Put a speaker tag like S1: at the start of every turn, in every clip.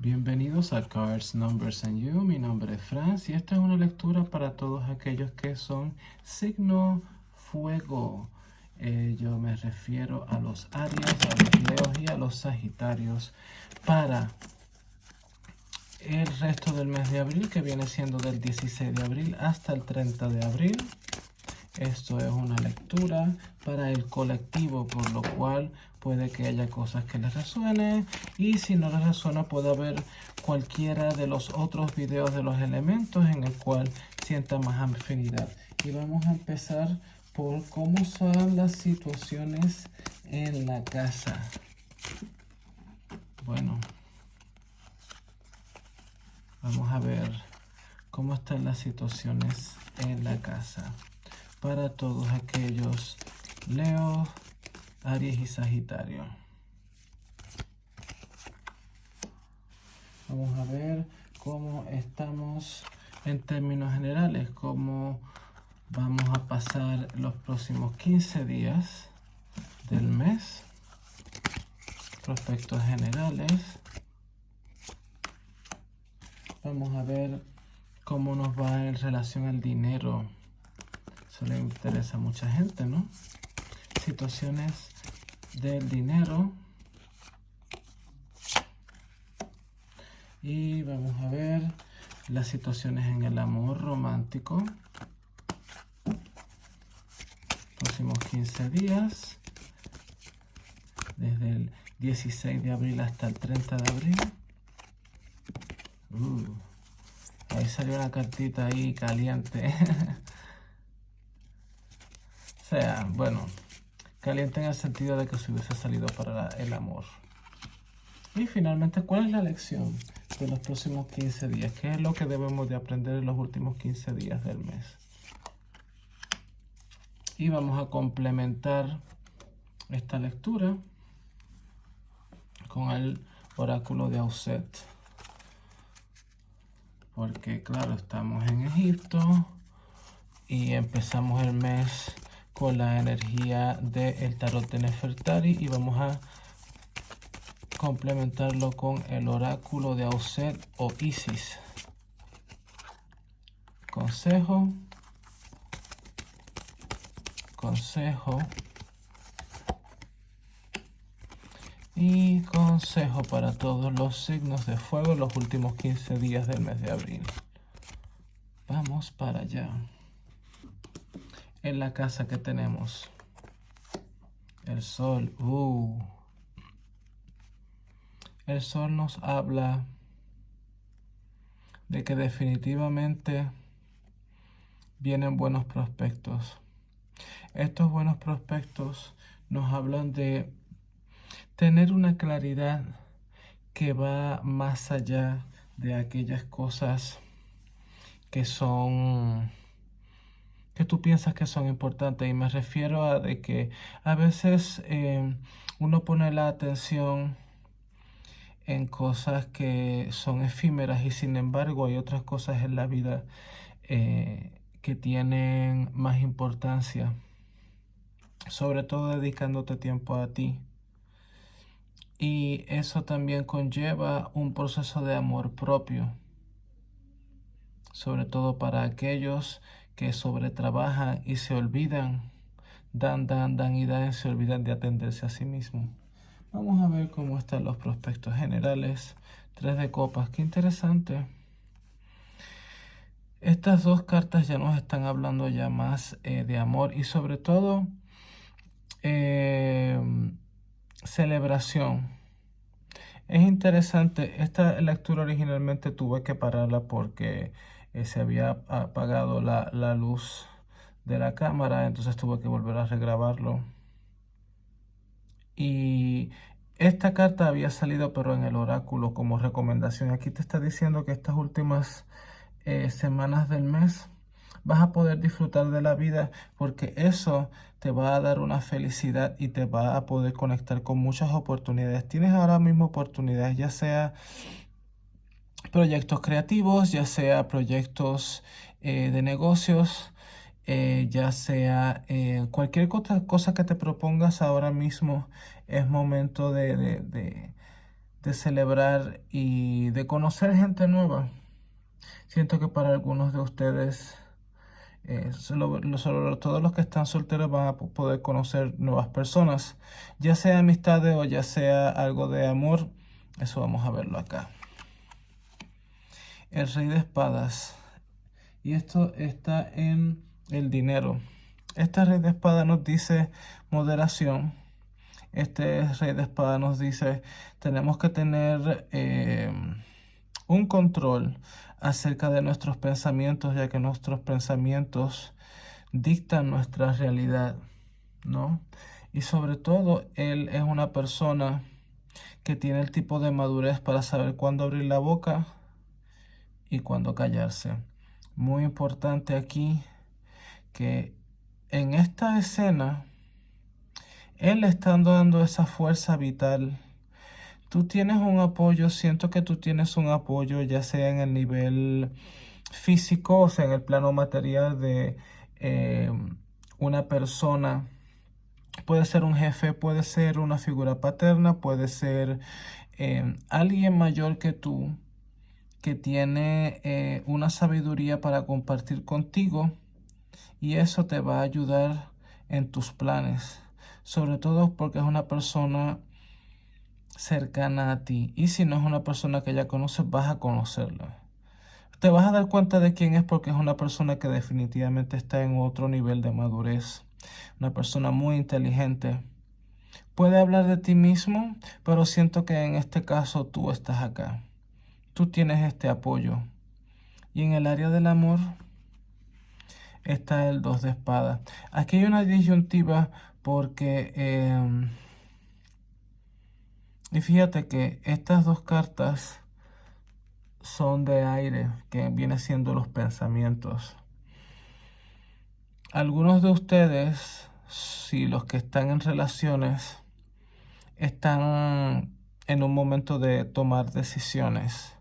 S1: Bienvenidos a Cards, Numbers and You. Mi nombre es Franz y esta es una lectura para todos aquellos que son signo fuego. Yo me refiero a los Aries, a los Leos y a los Sagitarios para el resto del mes de abril, que viene siendo del 16 de abril hasta el 30 de abril. Esto es una lectura para el colectivo, por lo cual puede que haya cosas que les resuene, y si no les resuena puede haber cualquiera de los otros videos de los elementos en el cual sienta más afinidad. Y vamos a empezar por cómo son las situaciones en la casa. Bueno, vamos a ver cómo están las situaciones en la casa para todos aquellos Leo, Aries y Sagitario. Vamos a ver cómo estamos en términos generales, cómo vamos a pasar los próximos 15 días del mes. Prospectos generales. Vamos a ver cómo nos va en relación al dinero. Eso le interesa a mucha gente, ¿no? Situaciones del dinero. Y vamos a ver las situaciones en el amor romántico. Próximos 15 días. Desde el 16 de abril hasta el 30 de abril. Ahí salió una cartita ahí caliente. O sea, bueno, caliente en el sentido de que se hubiese salido para el amor. Y finalmente, ¿cuál es la lección de los próximos 15 días? ¿Qué es lo que debemos de aprender en los últimos 15 días del mes? Y vamos a complementar esta lectura con el oráculo de Auset. Porque claro, estamos en Egipto y empezamos el mes con la energía del tarot de Nefertari y vamos a complementarlo con el oráculo de Auset o Isis. Consejo y consejo para todos los signos de fuego los últimos 15 días del mes de abril. Vamos para allá. En la casa que tenemos el sol. El sol nos habla de que definitivamente vienen buenos prospectos. Estos buenos prospectos nos hablan de tener una claridad que va más allá de aquellas cosas que tú piensas que son importantes. Y me refiero a de que a veces uno pone la atención en cosas que son efímeras y sin embargo hay otras cosas en la vida que tienen más importancia, sobre todo dedicándote tiempo a ti. Y eso también conlleva un proceso de amor propio, sobre todo para aquellos que sobretrabajan y se olvidan, dan y dan y se olvidan de atenderse a sí mismos. Vamos a ver cómo están los prospectos generales. 3 de copas, qué interesante. Estas dos cartas ya nos están hablando ya más de amor y sobre todo celebración. Es interesante, esta lectura originalmente tuve que pararla porque se había apagado la luz de la cámara, entonces tuve que volver a regrabarlo. Y esta carta había salido pero en el oráculo como recomendación. Aquí te está diciendo que estas últimas semanas del mes vas a poder disfrutar de la vida porque eso te va a dar una felicidad y te va a poder conectar con muchas oportunidades. Tienes ahora mismo oportunidades, ya sea proyectos creativos, ya sea proyectos de negocios, ya sea cualquier cosa que te propongas ahora mismo. Es momento de de celebrar y de conocer gente nueva. Siento que para algunos de ustedes, sobre todo los que están solteros, van a poder conocer nuevas personas, ya sea amistades o ya sea algo de amor. Eso vamos a verlo acá. El Rey de Espadas. Y esto está en el dinero. Este Rey de Espadas nos dice moderación. Este Rey de Espadas nos dice tenemos que tener un control acerca de nuestros pensamientos, ya que nuestros pensamientos dictan nuestra realidad, ¿no? Y sobre todo, él es una persona que tiene el tipo de madurez para saber cuándo abrir la boca y cuándo callarse. Muy importante aquí que en esta escena, él está dando esa fuerza vital. Tú tienes un apoyo, siento que tú tienes un apoyo, ya sea en el nivel físico, o sea, en el plano material de una persona. Puede ser un jefe, puede ser una figura paterna, puede ser alguien mayor que tú, que tiene una sabiduría para compartir contigo, y eso te va a ayudar en tus planes, sobre todo porque es una persona cercana a ti, y si no es una persona que ya conoces, vas a conocerla. Te vas a dar cuenta de quién es porque es una persona que definitivamente está en otro nivel de madurez, una persona muy inteligente. Puede hablar de ti mismo, pero siento que en este caso tú estás acá. Tú tienes este apoyo. Y en el área del amor está el 2 de espadas. Aquí hay una disyuntiva porque y fíjate que estas dos cartas son de aire, que viene siendo los pensamientos. Algunos de ustedes, si los que están en relaciones, están en un momento de tomar decisiones,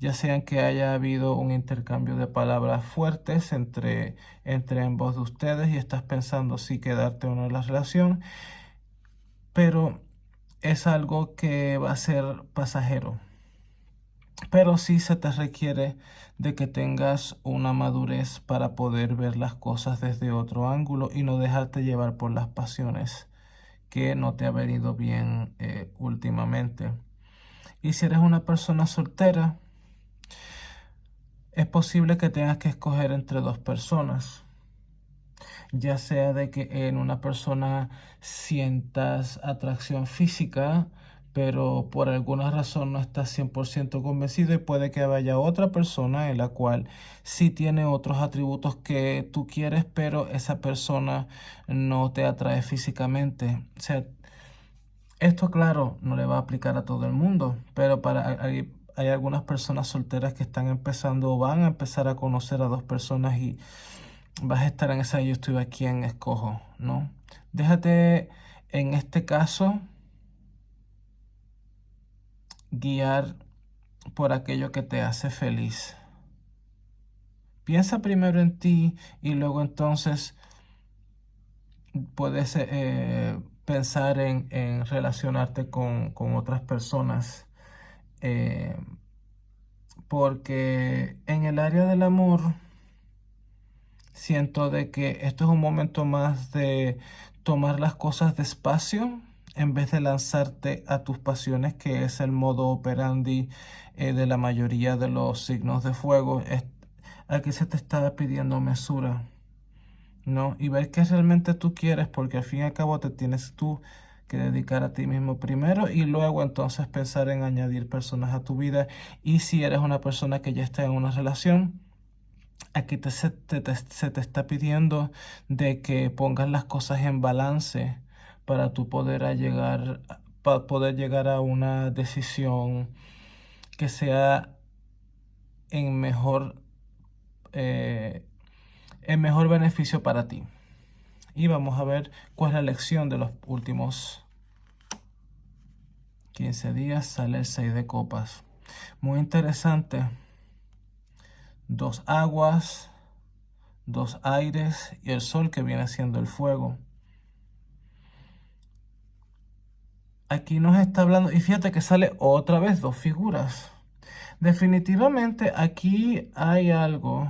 S1: ya sean que haya habido un intercambio de palabras fuertes entre ambos de ustedes y estás pensando si quedarte o no en la relación, pero es algo que va a ser pasajero. Pero sí se te requiere de que tengas una madurez para poder ver las cosas desde otro ángulo y no dejarte llevar por las pasiones que no te ha venido bien últimamente. Y si eres una persona soltera, es posible que tengas que escoger entre dos personas. Ya sea de que en una persona sientas atracción física, pero por alguna razón no estás 100% convencido, y puede que vaya otra persona en la cual sí tiene otros atributos que tú quieres, pero esa persona no te atrae físicamente. O sea, esto, claro, no le va a aplicar a todo el mundo, pero hay algunas personas solteras que están empezando o van a empezar a conocer a dos personas y vas a estar en esa yo estoy a quién escojo, ¿no? Déjate, en este caso, guiar por aquello que te hace feliz. Piensa primero en ti y luego entonces puedes pensar en relacionarte con otras personas. Porque en el área del amor siento de que esto es un momento más de tomar las cosas despacio en vez de lanzarte a tus pasiones, que es el modo operandi de la mayoría de los signos de fuego. Aquí se te está pidiendo mesura, ¿no? Y ver qué realmente tú quieres, porque al fin y al cabo te tienes tú que dedicar a ti mismo primero y luego entonces pensar en añadir personas a tu vida. Y si eres una persona que ya está en una relación, aquí se te está pidiendo de que pongas las cosas en balance para tú para poder llegar a una decisión que sea en eh, en mejor beneficio para ti. Y vamos a ver cuál es la lección de los últimos 15 días. Sale el 6 de copas. Muy interesante. 2 aguas, 2 aires y el sol, que viene siendo el fuego. aquí nos está hablando, y fíjate que sale otra vez dos figuras. Definitivamente aquí hay algo.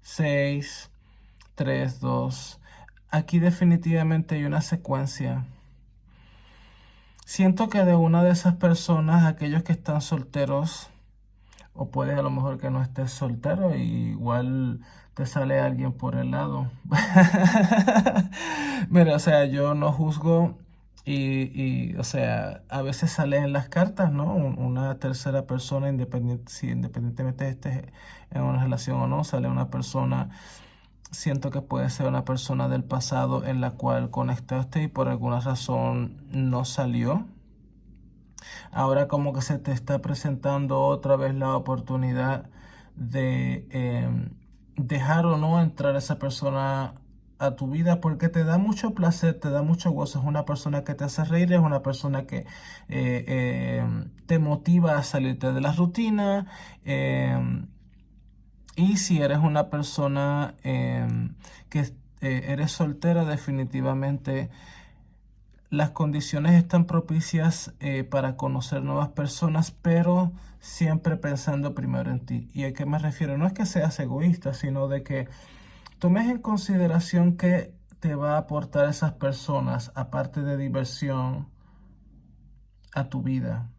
S1: 6, 3, 2. Aquí definitivamente hay una secuencia. Siento que de una de esas personas, aquellos que están solteros, o puedes a lo mejor que no estés soltero y igual te sale alguien por el lado. Mira, o sea, yo no juzgo o sea, a veces sale en las cartas, ¿no? Una tercera persona, si independientemente estés en una relación o no, sale una persona. Siento que puede ser una persona del pasado en la cual conectaste y por alguna razón no salió. Ahora como que se te está presentando otra vez la oportunidad de dejar o no entrar esa persona a tu vida porque te da mucho placer, te da mucho gozo. Es una persona que te hace reír, es una persona que te motiva a salirte de la rutina. Y si eres una persona que eres soltera, definitivamente las condiciones están propicias para conocer nuevas personas, pero siempre pensando primero en ti. ¿Y a qué me refiero? No es que seas egoísta, sino de que tomes en consideración qué te va a aportar esas personas, aparte de diversión, a tu vida.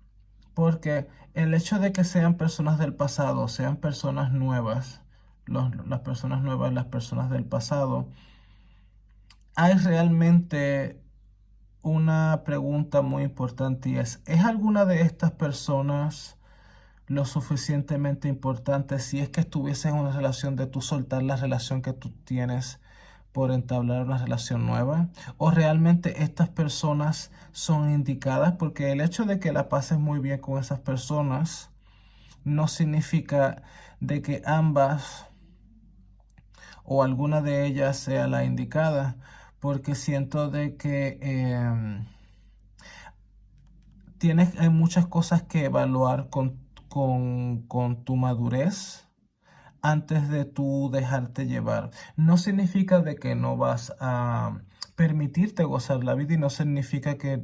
S1: Porque el hecho de que sean personas del pasado, sean personas nuevas, las personas nuevas, las personas del pasado, hay realmente una pregunta muy importante y ¿es alguna de estas personas lo suficientemente importante si es que estuviese en una relación de tú soltar la relación que tú tienes por entablar una relación nueva? ¿O realmente estas personas son indicadas? Porque el hecho de que la pases muy bien con esas personas no significa de que ambas o alguna de ellas sea la indicada, porque siento de que hay muchas cosas que evaluar con tu madurez antes de tú dejarte llevar. No significa de que no vas a permitirte gozar la vida y no significa que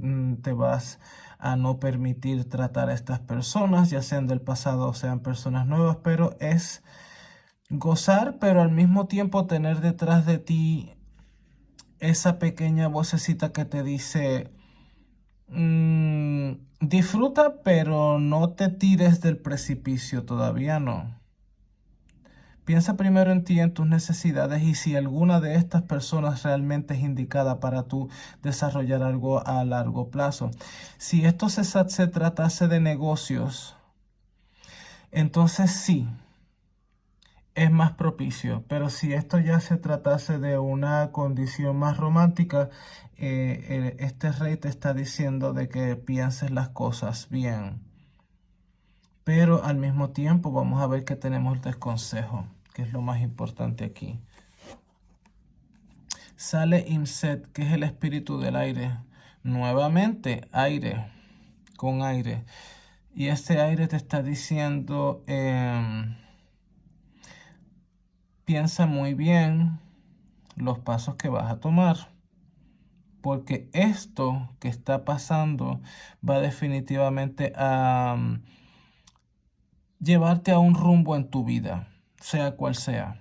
S1: te vas a no permitir tratar a estas personas, ya sean del pasado o sean personas nuevas, pero es gozar, pero al mismo tiempo tener detrás de ti esa pequeña vocecita que te dice, disfruta, pero no te tires del precipicio, todavía no. Piensa primero en ti, en tus necesidades y si alguna de estas personas realmente es indicada para tú desarrollar algo a largo plazo. Si esto se tratase de negocios, entonces sí, es más propicio. Pero si esto ya se tratase de una condición más romántica, este rey te está diciendo de que pienses las cosas bien. Pero al mismo tiempo vamos a ver que tenemos el desconsejo, que es lo más importante aquí. Sale Imset, que es el espíritu del aire. Nuevamente, aire, con aire. Y este aire te está diciendo, piensa muy bien los pasos que vas a tomar. Porque esto que está pasando va definitivamente a llevarte a un rumbo en tu vida, sea cual sea.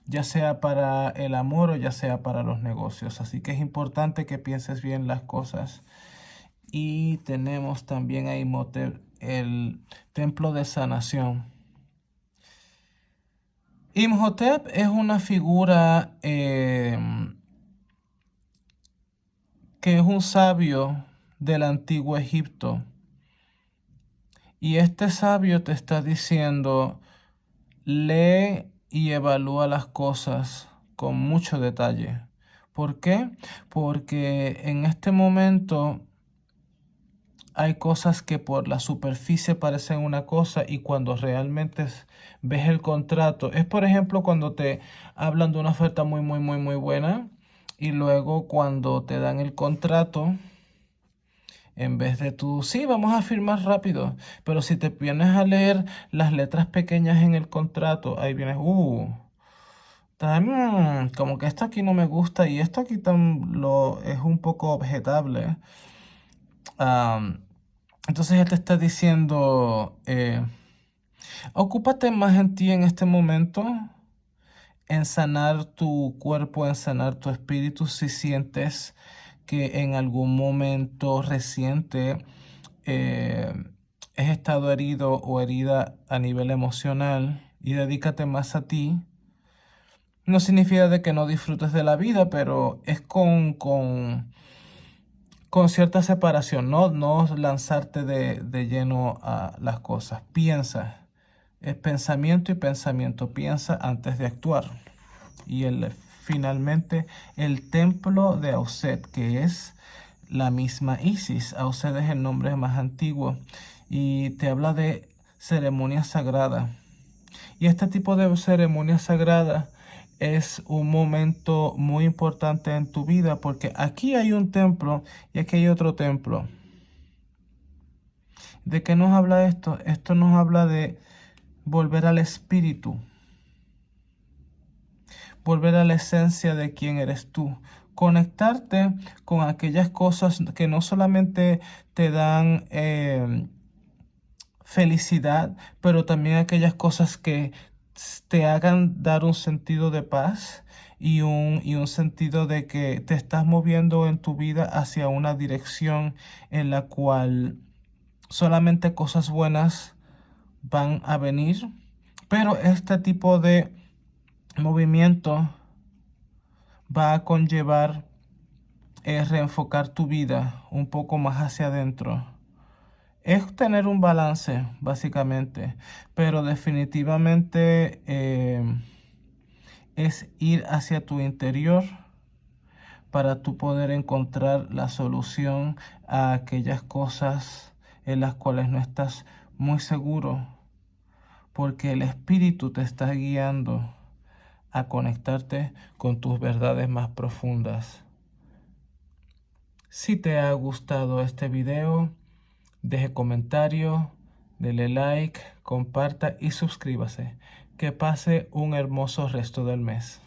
S1: Ya sea para el amor o ya sea para los negocios. Así que es importante que pienses bien las cosas. Y tenemos también a Imhotep, el templo de sanación. Imhotep es una figura que es un sabio del antiguo Egipto. Y este sabio te está diciendo, lee y evalúa las cosas con mucho detalle. ¿Por qué? Porque en este momento hay cosas que por la superficie parecen una cosa y cuando realmente ves el contrato, es por ejemplo cuando te hablan de una oferta muy buena y luego cuando te dan el contrato, en vez de tú, sí, vamos a firmar rápido, pero si te vienes a leer las letras pequeñas en el contrato, ahí vienes, como que esto aquí no me gusta y esto aquí es un poco objetable. Entonces Él te está diciendo, ocúpate más en ti en este momento, en sanar tu cuerpo, en sanar tu espíritu. Si sientes que en algún momento reciente has estado herido o herida a nivel emocional, y dedícate más a ti. No significa de que no disfrutes de la vida, pero es con cierta separación, no lanzarte de lleno a las cosas. Piensa, es pensamiento y pensamiento. Piensa antes de actuar. Y finalmente, el templo de Auset, que es la misma Isis. Auset es el nombre más antiguo y te habla de ceremonia sagrada. Y este tipo de ceremonia sagrada es un momento muy importante en tu vida, porque aquí hay un templo y aquí hay otro templo. ¿De qué nos habla esto? Esto nos habla de volver al espíritu, volver a la esencia de quién eres tú, conectarte con aquellas cosas que no solamente te dan felicidad, pero también aquellas cosas que te hagan dar un sentido de paz y un sentido de que te estás moviendo en tu vida hacia una dirección en la cual solamente cosas buenas van a venir. Pero este tipo de movimiento va a conllevar reenfocar tu vida un poco más hacia adentro. Es tener un balance, básicamente, pero definitivamente es ir hacia tu interior para tú poder encontrar la solución a aquellas cosas en las cuales no estás muy seguro, porque el espíritu te está guiando a conectarte con tus verdades más profundas. Si te ha gustado este video, deje comentario, dele like, comparta y suscríbase. Que pase un hermoso resto del mes.